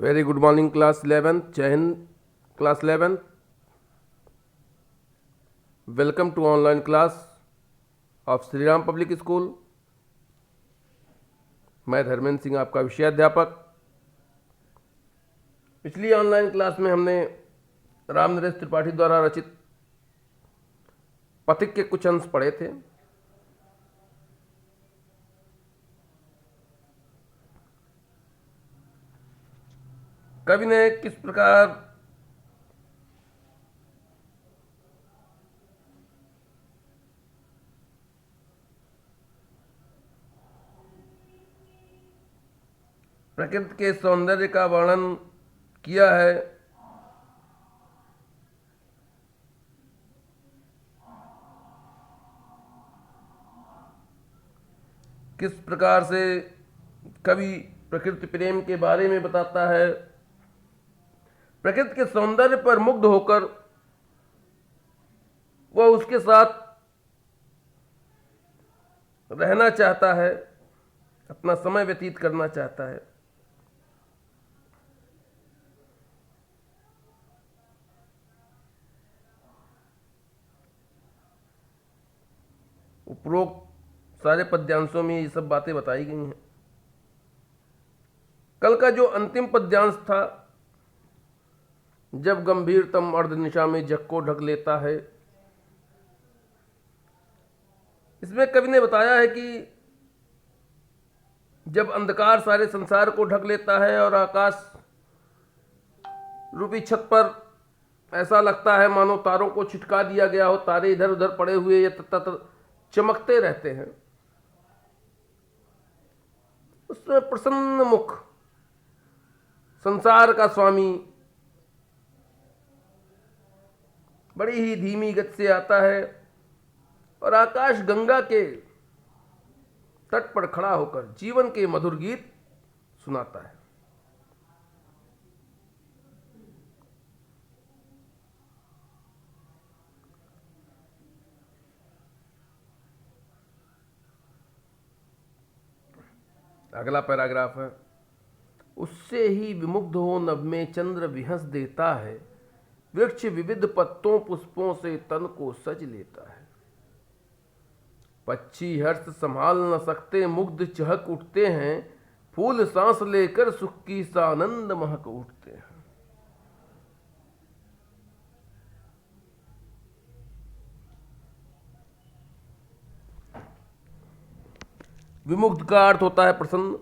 Very good morning class 11। जय Hind class 11। Welcome to online class of Shri Ram public school. मैं धर्मेंद्र सिंह आपका विषयाध्यापक। पिछली ऑनलाइन क्लास में हमने राम नरेश त्रिपाठी द्वारा रचित पथिक के कुछ अंश पढ़े थे। कवि ने किस प्रकार प्रकृति के सौंदर्य का वर्णन किया है, किस प्रकार से कवि प्रकृति प्रेम के बारे में बताता है, प्रकृति के सौंदर्य पर मुग्ध होकर वह उसके साथ रहना चाहता है, अपना समय व्यतीत करना चाहता है। उपरोक्त सारे पद्यांशों में ये सब बातें बताई गई हैं। कल का जो अंतिम पद्यांश था, जब गंभीरतम अर्धनिशा में जग को ढक लेता है, इसमें कवि ने बताया है कि जब अंधकार सारे संसार को ढक लेता है और आकाश रूपी छत पर ऐसा लगता है मानो तारों को छिटका दिया गया हो, तारे इधर उधर पड़े हुए या तत्र चमकते रहते हैं, उसमें प्रसन्न मुख संसार का स्वामी बड़ी ही धीमी गति से आता है और आकाश गंगा के तट पर खड़ा होकर जीवन के मधुर गीत सुनाता है। अगला पैराग्राफ है, उससे ही विमुग्ध हो नभ में चंद्र विहंस देता है, वृक्ष विविध पत्तों पुष्पों से तन को सज लेता है। पक्षी हर्ष संभाल न सकते मुग्ध चहक उठते हैं, फूल सांस लेकर सुख की सानंद महक उठते हैं। विमुग्ध का अर्थ होता है प्रसन्न।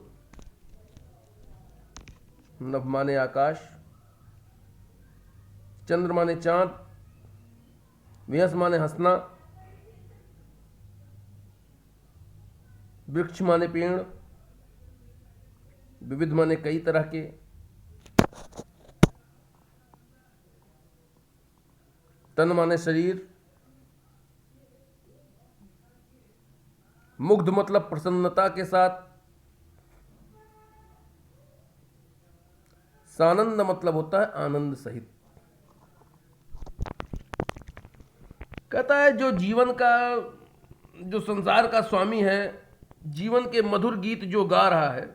नभ माने आकाश, चंद्र माने चांद, विहंस माने हंसना, वृक्ष माने पेड़, विविध माने कई तरह के, तन माने शरीर, मुग्ध मतलब प्रसन्नता के साथ, सानंद मतलब होता है आनंद सहित। कहता है जो जीवन का, जो संसार का स्वामी है, जीवन के मधुर गीत जो गा रहा है,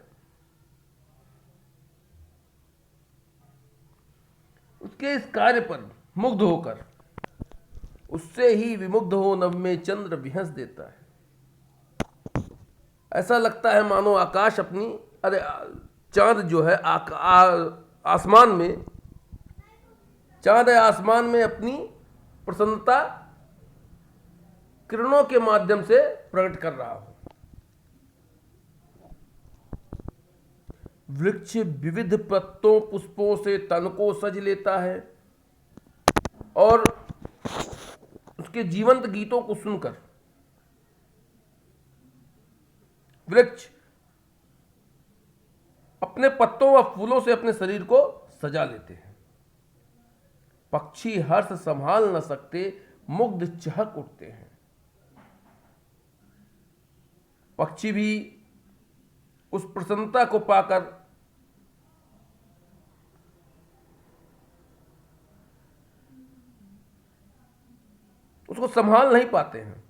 उसके इस कार्य पर मुग्ध होकर उससे ही विमुग्ध हो नभ में चंद्र विहंस देता है। ऐसा लगता है मानो आकाश अपनी, अरे चांद जो है आसमान में, चांद है आसमान में अपनी प्रसन्नता किरणों के माध्यम से प्रकट कर रहा हो। वृक्ष विविध पत्तों पुष्पों से तन को सज लेता है और उसके जीवंत गीतों को सुनकर वृक्ष अपने पत्तों व फूलों से अपने शरीर को सजा लेते हैं। पक्षी हर्ष संभाल न सकते मुग्ध चहक उठते हैं। पक्षी भी उस प्रसन्नता को पाकर उसको संभाल नहीं पाते हैं।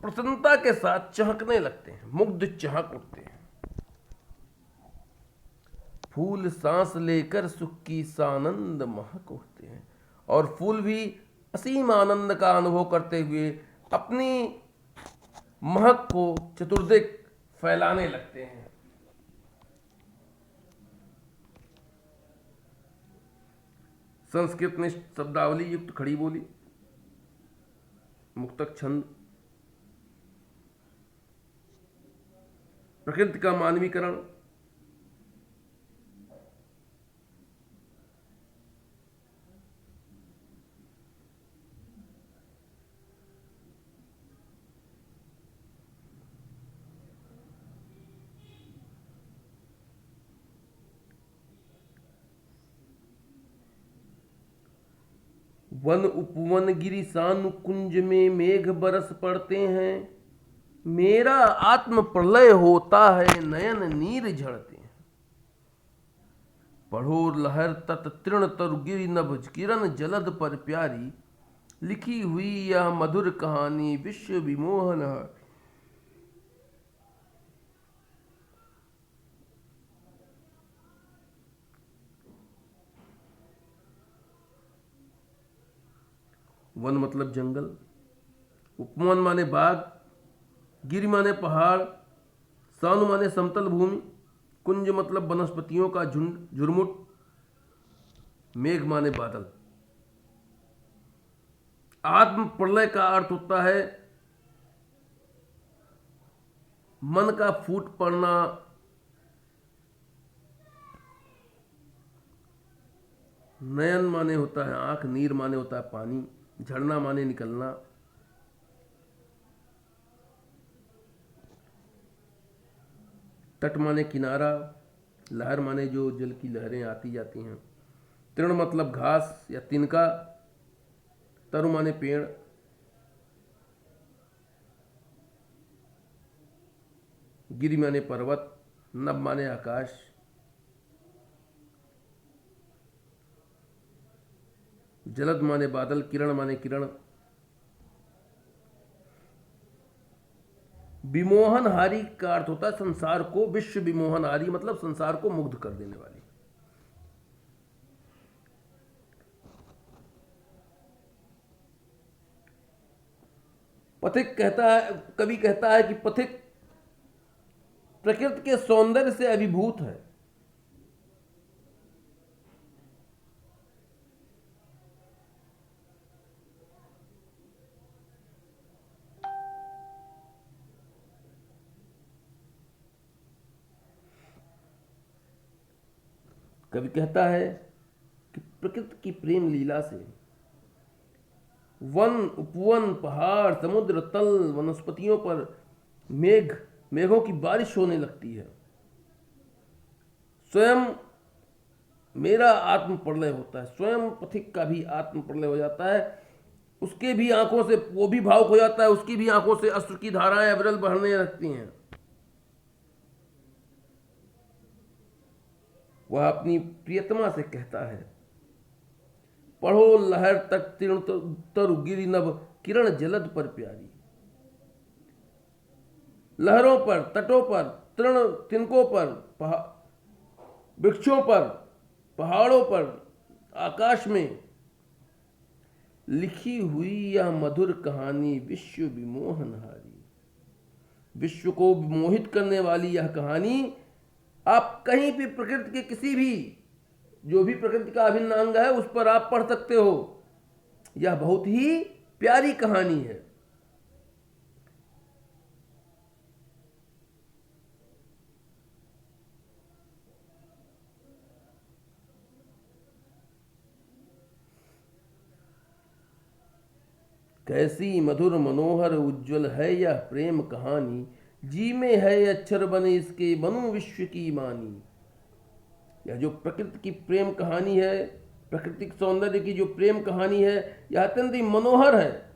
प्रसन्नता के साथ चहकने लगते हैं, मुग्ध चहक उठते हैं। फूल सांस लेकर सुख की सानंद महक उठते हैं, और फूल भी असीम आनंद का अनुभव करते हुए अपनी महक को चतुर्दिक फैलाने लगते हैं। संस्कृत निष्ठ शब्दावली युक्त खड़ी बोली, मुक्तक छंद, प्रकृति का मानवीकरण, वन उपवन गिरि सानु कुंज में मेघ बरस पड़ते हैं, मेरा आत्म प्रलय होता है नयन नीर झड़ते हैं। पढ़ो लहर तत तृण तरु गिरि नभ किरण जलद पर प्यारी, लिखी हुई यह मधुर कहानी विश्व विमोहन है। वन मतलब जंगल, उपवन माने बाग, गिरि माने पहाड़, सानु माने समतल भूमि, कुंज मतलब वनस्पतियों का झुंड झुरमुट, मेघ माने बादल। आत्म प्रलय का अर्थ होता है मन का फूट पड़ना, नयन माने होता है आंख, नीर माने होता है पानी, झड़ना माने निकलना। तट माने किनारा, लहर माने जो जल की लहरें आती जाती हैं। तृण मतलब घास या तिनका, तरु माने पेड़, गिरि माने पर्वत, नभ माने आकाश, जलद माने बादल, किरण माने किरण। विमोहनहारी का अर्थ होता है संसार को, विश्व विमोहनहारी मतलब संसार को मुग्ध कर देने वाली। पथिक कहता है, कवि कहता है कि पथिक प्रकृति के सौंदर्य से अभिभूत है। कवि कहता है कि प्रकृति की प्रेम लीला से वन उपवन पहाड़ समुद्र तल वनस्पतियों पर मेघों की बारिश होने लगती है। स्वयं मेरा आत्म प्रलय होता है, स्वयं पथिक का भी आत्म प्रलय हो जाता है। उसके भी आंखों से वो भी भावुक हो जाता है, उसकी भी आंखों से अश्रु की धाराएं अविरल बहने लगती हैं। वह अपनी प्रियतमा से कहता है, पढ़ो लहर तक तीर्ण तरु गिरि नभ किरण जलद पर प्यारी। लहरों पर, तटों पर, तृण तिनकों पर, वृक्षों पर, पहाड़ों पर, आकाश में लिखी हुई यह मधुर कहानी विश्व विमोहनहारी। विश्व को विमोहित करने वाली यह कहानी आप कहीं भी प्रकृति के किसी भी जो भी प्रकृति का अभिन्न अंग है उस पर आप पढ़ सकते हो। यह बहुत ही प्यारी कहानी है। कैसी मधुर मनोहर उज्जवल है यह प्रेम कहानी, जी में है अक्षर बने इसके बनूं विश्व की मानी। यह जो प्रकृति की प्रेम कहानी है, प्राकृतिक सौंदर्य की जो प्रेम कहानी है, यह अत्यंत ही मनोहर है।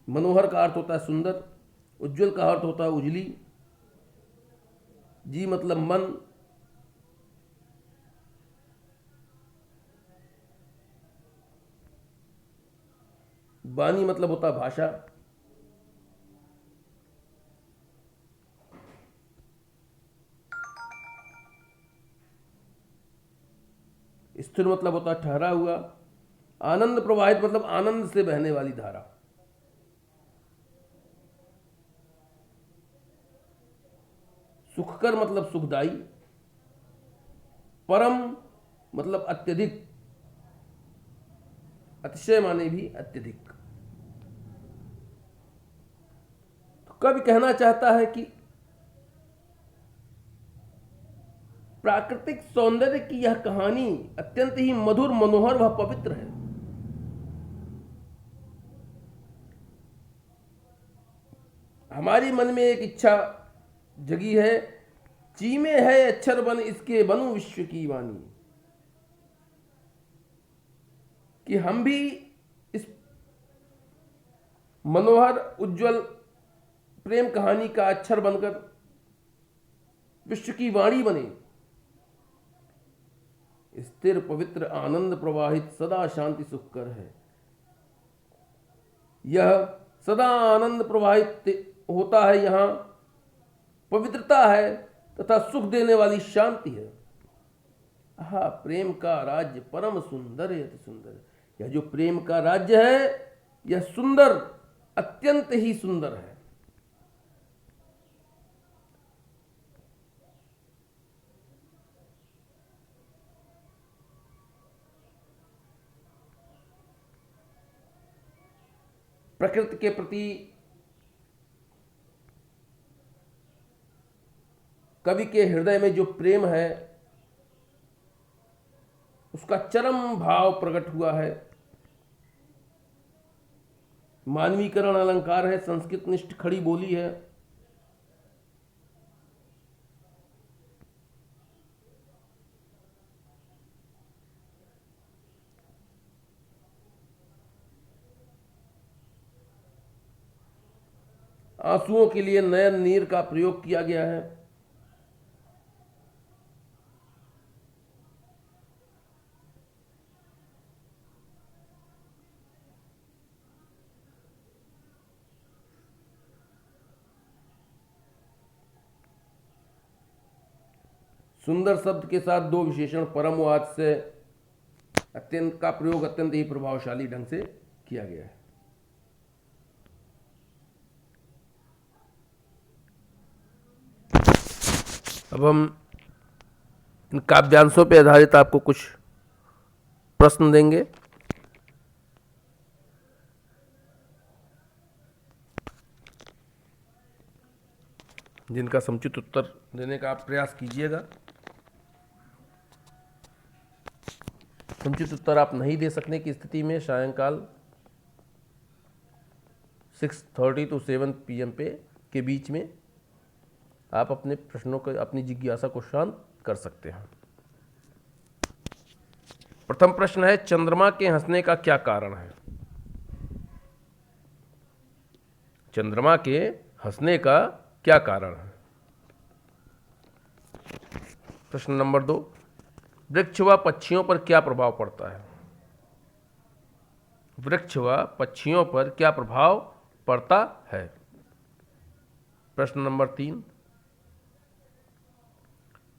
मनोहर का अर्थ होता है सुंदर, उज्जवल का अर्थ होता है उजली, जी मतलब मन, वाणी मतलब होता है भाषा, स्थिर मतलब होता है ठहरा हुआ। आनंद प्रवाहित मतलब आनंद से बहने वाली धारा। सुखकर मतलब सुखदाई। परम मतलब अत्यधिक, अतिशय माने भी अत्यधिक। तो कवि कहना चाहता है कि प्राकृतिक सौंदर्य की यह कहानी अत्यंत ही मधुर, मनोहर व पवित्र है। हमारी मन में एक इच्छा जगी है, चीमे है अक्षर बन इसके बनू विश्व की वाणी, कि हम भी इस मनोहर उज्जवल प्रेम कहानी का अक्षर बनकर विश्व की वाणी बने। स्थिर पवित्र आनंद प्रवाहित सदा शांति सुखकर है। यह सदा आनंद प्रवाहित होता है, यहाँ पवित्रता है तथा सुख देने वाली शांति है। आहा, प्रेम का राज्य परम सुंदर है, अति सुंदर। यह जो प्रेम का राज्य है यह सुंदर, अत्यंत ही सुंदर है। प्रकृति के प्रति कवि के हृदय में जो प्रेम है उसका चरम भाव प्रकट हुआ है। मानवीकरण अलंकार है, संस्कृत निष्ठ खड़ी बोली है। आंसुओं के लिए नयन नीर का प्रयोग किया गया है। सुंदर शब्द के साथ दो विशेषण परम व से अत्यंत का प्रयोग अत्यंत ही प्रभावशाली ढंग से किया गया है। अब हम इन काव्यांशों पर आधारित आपको कुछ प्रश्न देंगे। जिनका समुचित उत्तर देने का आप प्रयास कीजिएगा। समुचित उत्तर आप नहीं दे सकने की स्थिति में सायंकाल 6:30 to 7 PM के बीच में आप अपने प्रश्नों को, अपनी जिज्ञासा को शांत कर सकते हैं। प्रथम प्रश्न है, चंद्रमा के हंसने का क्या कारण है? चंद्रमा के हंसने का क्या कारण है? प्रश्न नंबर 2, वृक्ष व पक्षियों पर क्या प्रभाव पड़ता है? वृक्ष व पक्षियों पर क्या प्रभाव पड़ता है? प्रश्न नंबर 3,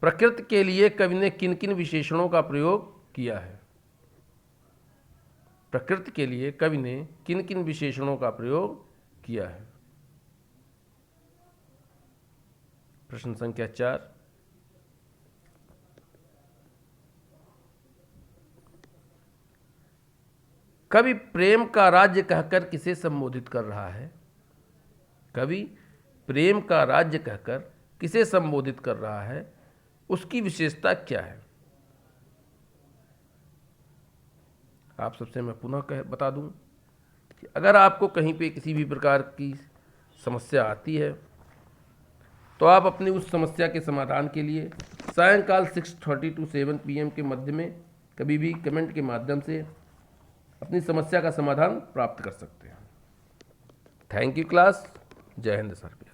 प्रकृति के लिए कवि ने किन किन विशेषणों का प्रयोग किया है? प्रकृति के लिए कवि ने किन किन विशेषणों का प्रयोग किया है? प्रश्न संख्या 4, कवि प्रेम का राज्य कहकर किसे संबोधित कर रहा है? कवि प्रेम का राज्य कहकर किसे संबोधित कर रहा है, उसकी विशेषता क्या है? आप सबसे मैं पुनः बता दूं कि अगर आपको कहीं पे किसी भी प्रकार की समस्या आती है तो आप अपनी उस समस्या के समाधान के लिए सायंकाल 6:30 to 7 PM के मध्य में कभी भी कमेंट के माध्यम से अपनी समस्या का समाधान प्राप्त कर सकते हैं। Thank you class. जय हिंद सर।